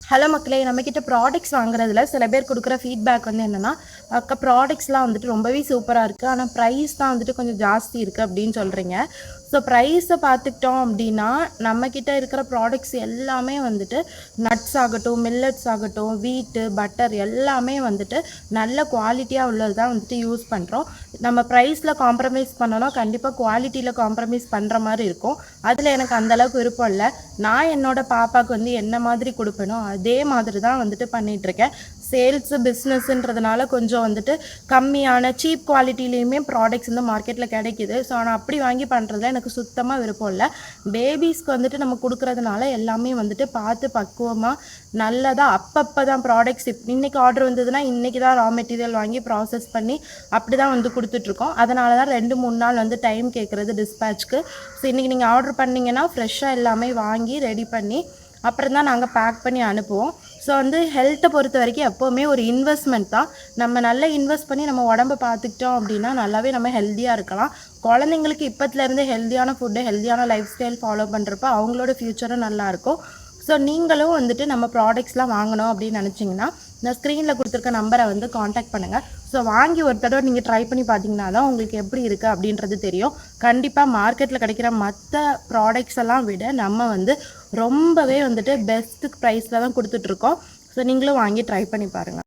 Hello மக்களே, நம்மக்கிட்ட products வாங்குறதுல சில பேர் கொடுக்குற ஃபீட்பேக் வந்து என்னென்னா, ப்ராடக்ட்ஸ்லாம் வந்துட்டு ரொம்பவே சூப்பராக இருக்குது, ஆனால் ப்ரைஸ் தான் வந்துட்டு கொஞ்சம் ஜாஸ்தி இருக்குது அப்படின்னு சொல்கிறீங்க. ஸோ ப்ரைஸை பார்த்துக்கிட்டோம் அப்படின்னா, நம்மக்கிட்ட இருக்கிற ப்ராடக்ட்ஸ் எல்லாமே வந்துட்டு நட்ஸ் ஆகட்டும், மில்லட்ஸ் ஆகட்டும், வீட்டு பட்டர் எல்லாமே வந்துட்டு நல்ல குவாலிட்டியாக உள்ளது தான் வந்துட்டு யூஸ் பண்ணுறோம். நம்ம ப்ரைஸில் காம்ப்ரமைஸ் பண்ணணும், கண்டிப்பாக குவாலிட்டியில் காம்ப்ரமைஸ் பண்ணுற மாதிரி இருக்கும். அதில் எனக்கு அந்தளவுக்கு விருப்பம் இல்லை. நான் என்னோடய பாப்பாவுக்கு வந்து என்ன மாதிரி கொடுப்பேனோ அதே மாதிரி தான் வந்துட்டு பண்ணிகிட்ருக்கேன். சேல்ஸு பிஸ்னஸ்ன்றதுனால கொஞ்சம் வந்துட்டு கம்மியான சீப் குவாலிட்டிலையுமே ப்ராடக்ட்ஸ் வந்து மார்க்கெட்டில் கிடைக்கிது. ஸோ நான் அப்படி வாங்கி பண்ணுறதுல எனக்கு சுத்தமாக விருப்பம் இல்லை. பேபிஸ்க்கு வந்துட்டு நம்ம கொடுக்குறதுனால எல்லாமே வந்துட்டு பார்த்து பக்குவமாக நல்லதாக அப்பப்போ தான் ப்ராடக்ட்ஸ் இன்றைக்கி ஆர்டர் வந்ததுன்னா இன்றைக்கி தான் ரா மெட்டீரியல் வாங்கி ப்ராசஸ் பண்ணி அப்படி தான் வந்து கொடுத்துட்ருக்கோம். அதனால தான் 2-3 நாள் வந்து டைம் கேட்குறது டிஸ்பேட்ச்க்கு. ஸோ இன்றைக்கி நீங்கள் ஆர்டர் பண்ணிங்கன்னா ஃப்ரெஷ்ஷாக எல்லாமே வாங்கி ரெடி பண்ணி அப்புறம் தான் நாங்கள் பேக் பண்ணி அனுப்புவோம். ஸோ வந்து ஹெல்த்தை பொறுத்த வரைக்கும் எப்போவுமே ஒரு இன்வெஸ்ட்மெண்ட் தான். நம்ம நல்லா இன்வெஸ்ட் பண்ணி நம்ம உடம்பை பார்த்துக்கிட்டோம் அப்படின்னா நல்லாவே நம்ம ஹெல்த்தியாக இருக்கலாம். குழந்தைங்களுக்கு இப்போத்துலேருந்து ஹெல்த்தியான ஃபுட்டு, ஹெல்த்தியான லைஃப் ஸ்டைல் ஃபாலோ பண்ணுறப்ப அவங்களோட ஃப்யூச்சரும் நல்லாயிருக்கும். ஸோ நீங்களும் வந்துட்டு நம்ம ப்ராடக்ட்ஸ்லாம் வாங்கணும் அப்படின்னு நினச்சிங்கன்னா நான் ஸ்க்ரீனில் கொடுத்துருக்க நம்பரை வந்து காண்டாக்ட் பண்ணுங்கள். ஸோ வாங்கி ஒரு தடவை நீங்கள் ட்ரை பண்ணி பார்த்தீங்கன்னா தான் உங்களுக்கு எப்படி இருக்குது அப்படின்றது தெரியும். கண்டிப்பாக மார்க்கெட்டில் கிடைக்கிற மற்ற ப்ராடக்ட்ஸ் எல்லாம் விட நம்ம வந்து ரொம்பவே வந்துட்டு பெஸ்ட்டு ப்ரைஸில் தான் கொடுத்துட்ருக்கோம். ஸோ நீங்களும் வாங்கி ட்ரை பண்ணி பாருங்கள்.